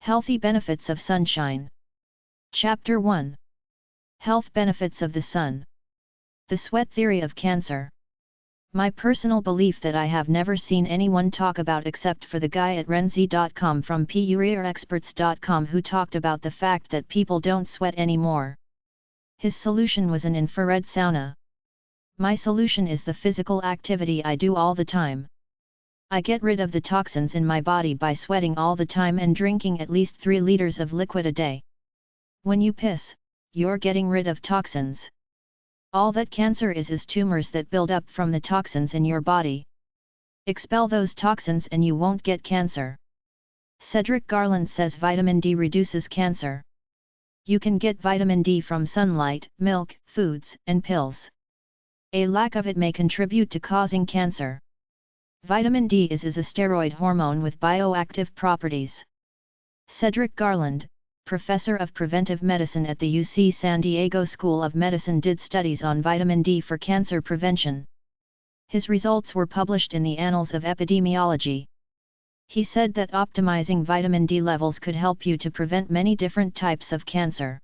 Healthy benefits of sunshine. Chapter 1. Health benefits of the sun. The sweat theory of cancer. My personal belief that I have never seen anyone talk about except for the guy at Renzi.com from PUREXperts.com who talked about the fact that people don't sweat anymore. His solution was an infrared sauna. My solution is the physical activity I do all the time. I get rid of the toxins in my body by sweating all the time and drinking at least 3 liters of liquid a day. When you piss, you're getting rid of toxins. All that cancer is tumors that build up from the toxins in your body. Expel those toxins and you won't get cancer. Cedric Garland says vitamin D reduces cancer. You can get vitamin D from sunlight, milk, foods, and pills. A lack of it may contribute to causing cancer. Vitamin D is a steroid hormone with bioactive properties. Cedric Garland, professor of preventive medicine at the UC San Diego School of Medicine, did studies on vitamin D for cancer prevention. His results were published in the Annals of Epidemiology. He said that optimizing vitamin D levels could help you to prevent many different types of cancer.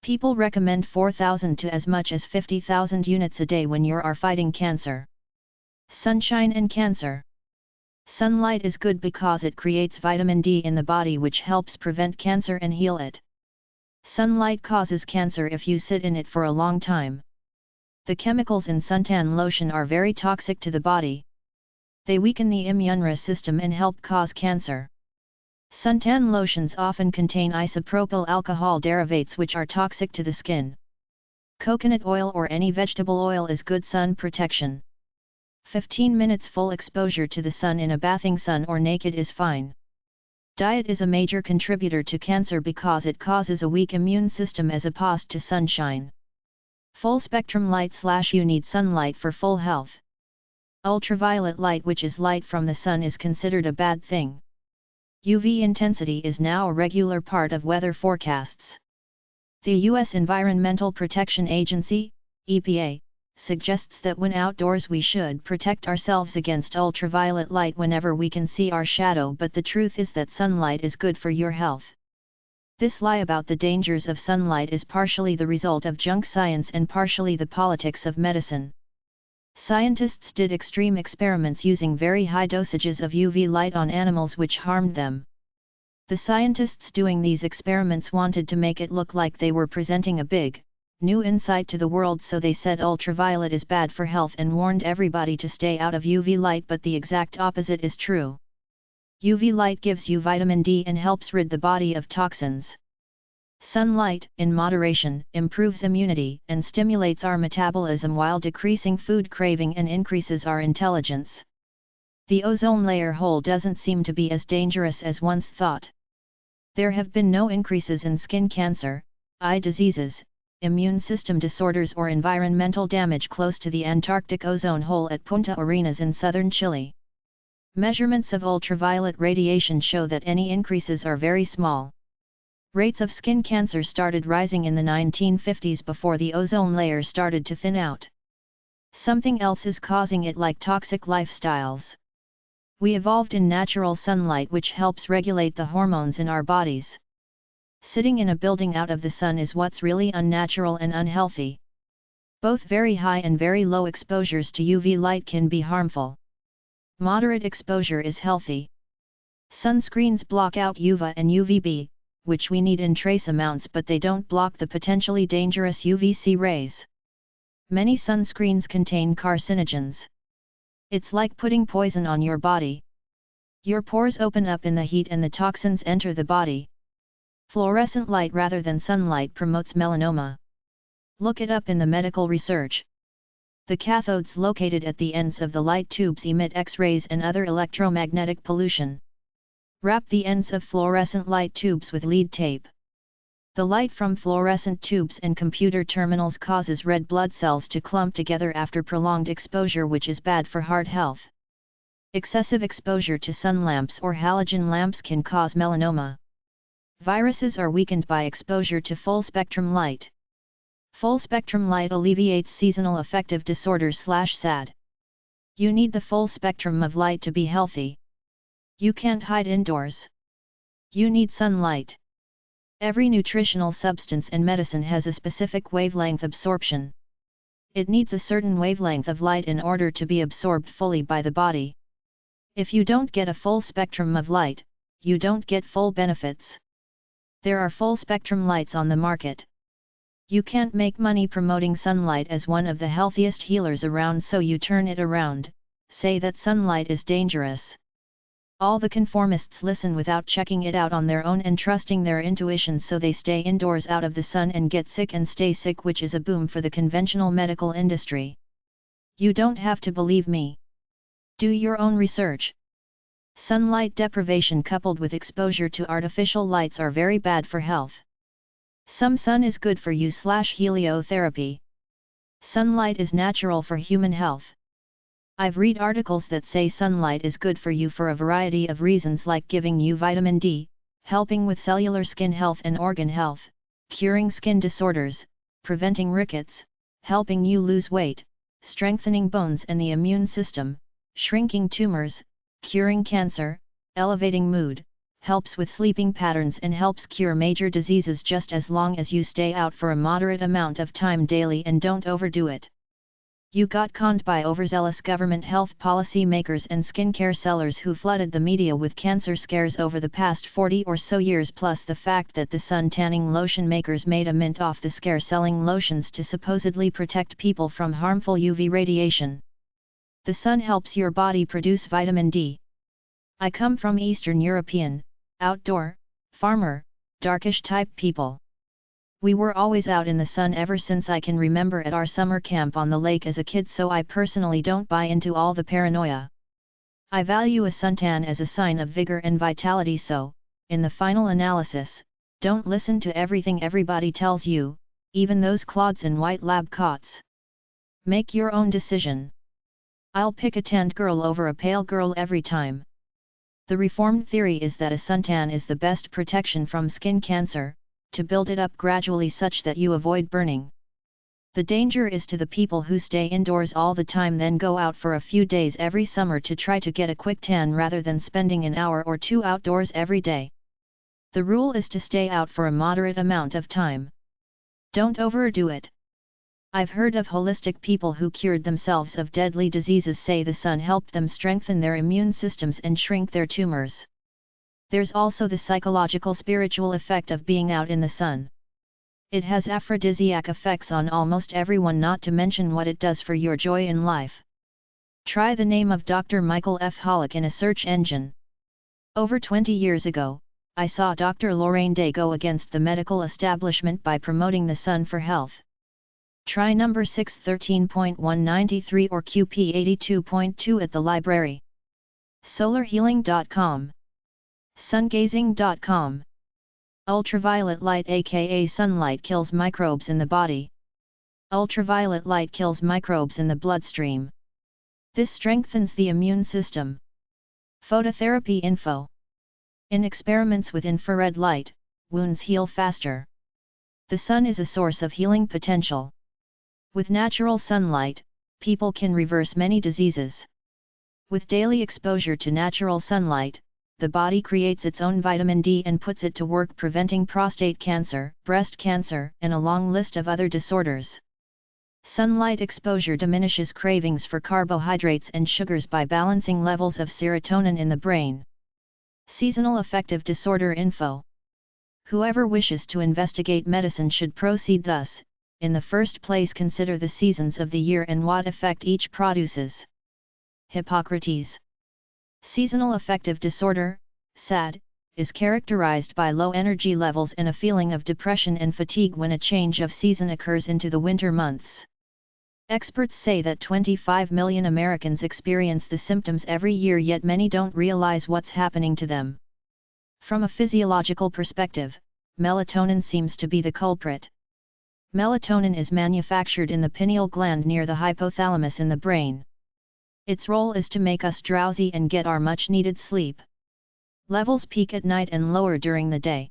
People recommend 4,000 to as much as 50,000 units a day when you are fighting cancer. Sunshine and cancer. Sunlight is good because it creates vitamin D in the body, which helps prevent cancer and heal it. Sunlight causes cancer if you sit in it for a long time. The chemicals in suntan lotion are very toxic to the body. They weaken the immune system and help cause cancer. Suntan lotions often contain isopropyl alcohol derivatives which are toxic to the skin. Coconut oil or any vegetable oil is good sun protection. 15 minutes full exposure to the sun in a bathing sun or naked is fine. Diet is a major contributor to cancer because it causes a weak immune system as opposed to sunshine. Full spectrum light / you need sunlight for full health. Ultraviolet light, which is light from the sun, is considered a bad thing. UV intensity is now a regular part of weather forecasts. The U.S. Environmental Protection Agency, EPA, suggests that when outdoors we should protect ourselves against ultraviolet light whenever we can see our shadow, but the truth is that sunlight is good for your health. This lie about the dangers of sunlight is partially the result of junk science and partially the politics of medicine. Scientists did extreme experiments using very high dosages of UV light on animals which harmed them. The scientists doing these experiments wanted to make it look like they were presenting a big, new insight to the world, so they said ultraviolet is bad for health and warned everybody to stay out of UV light, but the exact opposite is true. UV light gives you vitamin D and helps rid the body of toxins. Sunlight, in moderation, improves immunity and stimulates our metabolism while decreasing food craving and increases our intelligence. The ozone layer hole doesn't seem to be as dangerous as once thought. There have been no increases in skin cancer, eye diseases, immune system disorders or environmental damage close to the Antarctic ozone hole at Punta Arenas in southern Chile. Measurements of ultraviolet radiation show that any increases are very small. Rates of skin cancer started rising in the 1950s before the ozone layer started to thin out. Something else is causing it, like toxic lifestyles. We evolved in natural sunlight, which helps regulate the hormones in our bodies. Sitting in a building out of the sun is what's really unnatural and unhealthy. Both very high and very low exposures to UV light can be harmful. Moderate exposure is healthy. Sunscreens block out UVA and UVB, which we need in trace amounts, but they don't block the potentially dangerous UVC rays. Many sunscreens contain carcinogens. It's like putting poison on your body. Your pores open up in the heat and the toxins enter the body. Fluorescent light rather than sunlight promotes melanoma. Look it up in the medical research. The cathodes located at the ends of the light tubes emit X-rays and other electromagnetic pollution. Wrap the ends of fluorescent light tubes with lead tape. The light from fluorescent tubes and computer terminals causes red blood cells to clump together after prolonged exposure, which is bad for heart health. Excessive exposure to sun lamps or halogen lamps can cause melanoma. Viruses are weakened by exposure to full-spectrum light. Full-spectrum light alleviates seasonal affective disorders / SAD. You need the full spectrum of light to be healthy. You can't hide indoors. You need sunlight. Every nutritional substance and medicine has a specific wavelength absorption. It needs a certain wavelength of light in order to be absorbed fully by the body. If you don't get a full spectrum of light, you don't get full benefits. There are full spectrum lights on the market. You can't make money promoting sunlight as one of the healthiest healers around, so you turn it around, say that sunlight is dangerous. All the conformists listen without checking it out on their own and trusting their intuition, so they stay indoors out of the sun and get sick and stay sick, which is a boom for the conventional medical industry. You don't have to believe me. Do your own research. Sunlight deprivation coupled with exposure to artificial lights are very bad for health. Some sun is good for you / heliotherapy. Sunlight is natural for human health. I've read articles that say sunlight is good for you for a variety of reasons, like giving you vitamin D, helping with cellular skin health and organ health, curing skin disorders, preventing rickets, helping you lose weight, strengthening bones and the immune system, shrinking tumors, curing cancer, elevating mood, helps with sleeping patterns and helps cure major diseases, just as long as you stay out for a moderate amount of time daily and don't overdo it. You got conned by overzealous government health policy makers and skincare sellers who flooded the media with cancer scares over the past 40 or so years, plus the fact that the sun tanning lotion makers made a mint off the scare selling lotions to supposedly protect people from harmful UV radiation. The sun helps your body produce vitamin D. I come from Eastern European, outdoor, farmer, darkish type people. We were always out in the sun ever since I can remember at our summer camp on the lake as a kid, so I personally don't buy into all the paranoia. I value a suntan as a sign of vigor and vitality, so, in the final analysis, don't listen to everything everybody tells you, even those clods in white lab coats. Make your own decision. I'll pick a tanned girl over a pale girl every time. The reformed theory is that a suntan is the best protection from skin cancer, to build it up gradually such that you avoid burning. The danger is to the people who stay indoors all the time, then go out for a few days every summer to try to get a quick tan rather than spending an hour or two outdoors every day. The rule is to stay out for a moderate amount of time. Don't overdo it. I've heard of holistic people who cured themselves of deadly diseases say the sun helped them strengthen their immune systems and shrink their tumors. There's also the psychological spiritual effect of being out in the sun. It has aphrodisiac effects on almost everyone, not to mention what it does for your joy in life. Try the name of Dr. Michael F. Hollick in a search engine. Over 20 years ago, I saw Dr. Lorraine Day go against the medical establishment by promoting the sun for health. Try number 613.193 or QP 82.2 at the library. Solarhealing.com. Sungazing.com. Ultraviolet light aka sunlight kills microbes in the body. Ultraviolet light kills microbes in the bloodstream. This strengthens the immune system. Phototherapy info. In experiments with infrared light, wounds heal faster. The sun is a source of healing potential. With natural sunlight, people can reverse many diseases. With daily exposure to natural sunlight, the body creates its own vitamin D and puts it to work preventing prostate cancer, breast cancer, and a long list of other disorders. Sunlight exposure diminishes cravings for carbohydrates and sugars by balancing levels of serotonin in the brain. Seasonal affective disorder info. Whoever wishes to investigate medicine should proceed thus. In the first place, consider the seasons of the year and what effect each produces. Hippocrates. Seasonal affective disorder, SAD, is characterized by low energy levels and a feeling of depression and fatigue when a change of season occurs into the winter months. Experts say that 25 million Americans experience the symptoms every year, yet many don't realize what's happening to them. From a physiological perspective, melatonin seems to be the culprit. Melatonin is manufactured in the pineal gland near the hypothalamus in the brain. Its role is to make us drowsy and get our much-needed sleep. Levels peak at night and lower during the day.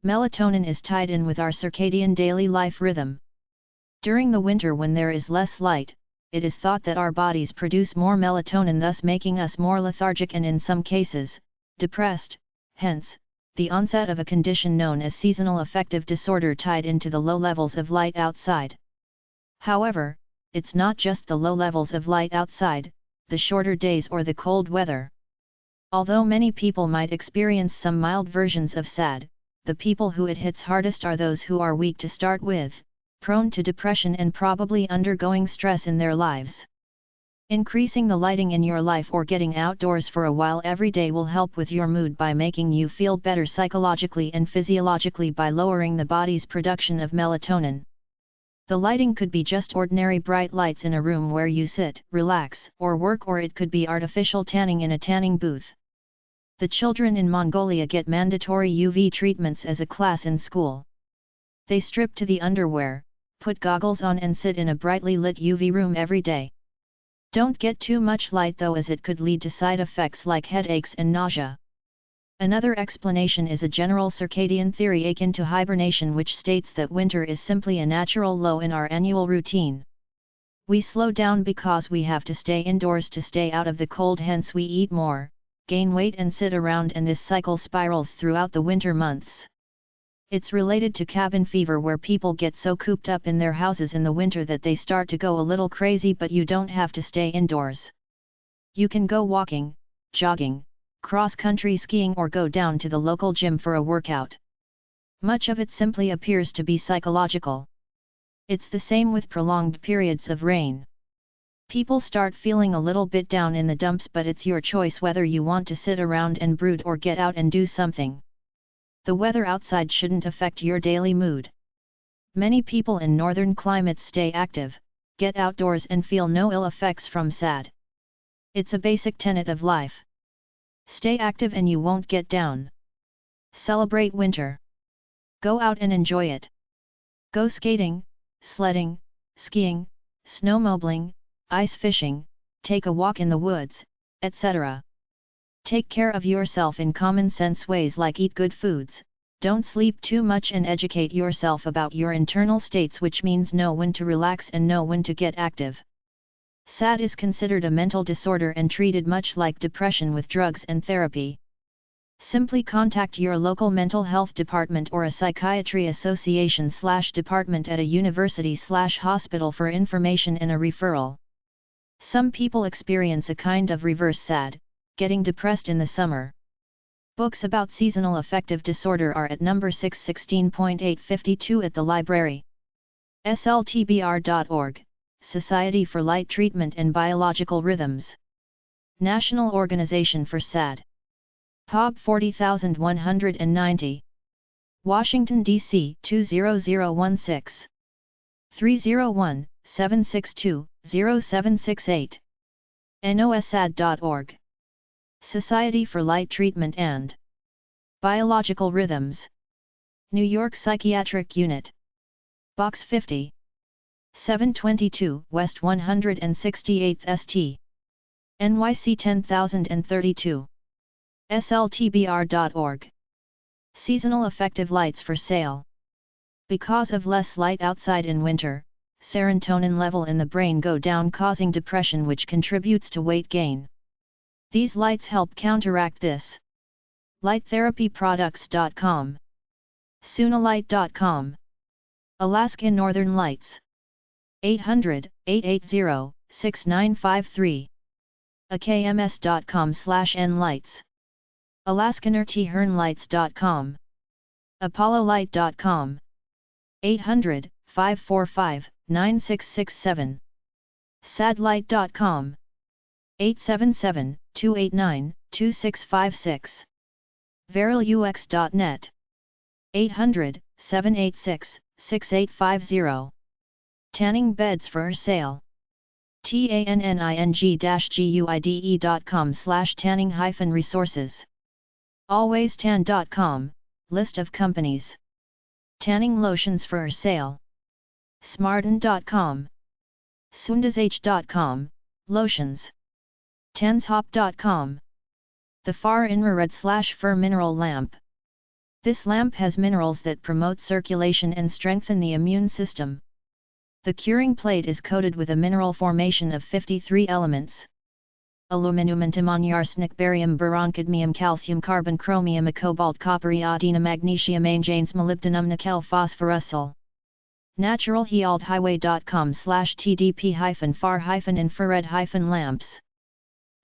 Melatonin is tied in with our circadian daily life rhythm. During the winter, when there is less light, it is thought that our bodies produce more melatonin, thus making us more lethargic and in some cases, depressed, hence, the onset of a condition known as seasonal affective disorder tied into the low levels of light outside. However, it's not just the low levels of light outside, the shorter days or the cold weather. Although many people might experience some mild versions of SAD, the people who it hits hardest are those who are weak to start with, prone to depression and probably undergoing stress in their lives. Increasing the lighting in your life or getting outdoors for a while every day will help with your mood by making you feel better psychologically and physiologically by lowering the body's production of melatonin. The lighting could be just ordinary bright lights in a room where you sit, relax, or work, or it could be artificial tanning in a tanning booth. The children in Mongolia get mandatory UV treatments as a class in school. They strip to the underwear, put goggles on and sit in a brightly lit UV room every day. Don't get too much light though, as it could lead to side effects like headaches and nausea. Another explanation is a general circadian theory akin to hibernation, which states that winter is simply a natural low in our annual routine. We slow down because we have to stay indoors to stay out of the cold, hence we eat more, gain weight and sit around, and this cycle spirals throughout the winter months. It's related to cabin fever, where people get so cooped up in their houses in the winter that they start to go a little crazy, but you don't have to stay indoors. You can go walking, jogging, cross-country skiing, or go down to the local gym for a workout. Much of it simply appears to be psychological. It's the same with prolonged periods of rain. People start feeling a little bit down in the dumps, but it's your choice whether you want to sit around and brood or get out and do something. The weather outside shouldn't affect your daily mood. Many people in northern climates stay active, get outdoors and feel no ill effects from SAD. It's a basic tenet of life. Stay active and you won't get down. Celebrate winter. Go out and enjoy it. Go skating, sledding, skiing, snowmobiling, ice fishing, take a walk in the woods, etc. Take care of yourself in common sense ways like eat good foods, don't sleep too much, and educate yourself about your internal states, which means know when to relax and know when to get active. SAD is considered a mental disorder and treated much like depression with drugs and therapy. Simply contact your local mental health department or a psychiatry association/department at a university/hospital for information and a referral. Some people experience a kind of reverse SAD, getting depressed in the summer. Books about seasonal affective disorder are at number 616.852 at the library. sltbr.org, Society for Light Treatment and Biological Rhythms. National Organization for SAD. epub 40190. Washington, D.C. 20016. 301-762-0768. nosad.org. Society for Light Treatment and Biological Rhythms. New York Psychiatric Unit. Box 50. 722 West 168th St. NYC 10032. sltbr.org. Seasonal affective lights for sale. Because of less light outside in winter, serotonin level in the brain go down, causing depression, which contributes to weight gain. These lights help counteract this. Lighttherapyproducts.com. Sunalight.com. Alaska Northern Lights. 800-880-6953. akms.com/nlights. AlaskanRTHernlights.com. ApolloLight.com. 800-545-9667. Sadlight.com. 877-289-2656. VerilUX.net. 800-786-6850. Tanning beds for sale. tanning-guide.com/tanning-resources. alwaystan.com, list of companies. Tanning lotions for sale. smarten.com. sundazh.com, lotions. tanshop.com. The Far Infrared/Fur Mineral Lamp. This lamp has minerals that promote circulation and strengthen the immune system. The curing plate is coated with a mineral formation of 53 elements. aluminum antimony arsenic barium boron cadmium calcium carbon chromium cobalt copper iodine magnesium manganese molybdenum nickel phosphorus. naturalhealth.com/tdp-far-infrared-lamps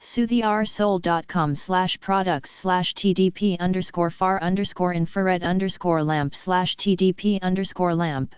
soothiourssoul.com/products/tdp_far_infrared_lamp/tdp_lamp